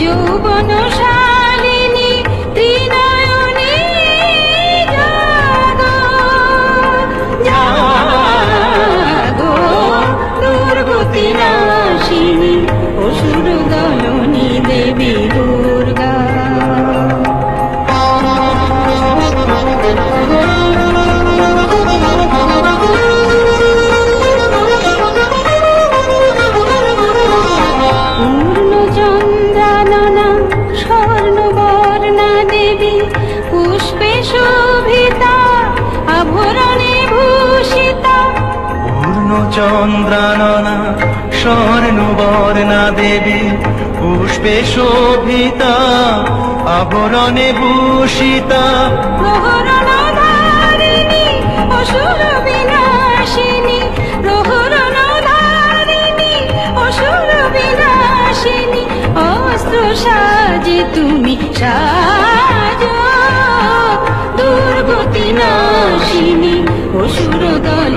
যৌবনশালিনী ত্রিনয়নী জাগো জাগো, দুর্গতি নাশিনী অসুর দলনী দেবী দুর্গা। পূর্ণচন্দ্রাননা স্বর্ণবর্ণা দেবী পুষ্পে শোভিতা আভরণে ভূষিতা। পূর্ণচন্দ্রাননা স্বর্ণবর্ণা দেবী পুষ্পে শোভিতা আভরণে ভূষিতা। প্রহরণধারিণী অসুর বিনাশিনী, প্রহরণধারিণী অসুর বিনাশিনী, অস্ত্র সাজে তুমি সাজো, দুর্গতি নাশিনী অসুর দল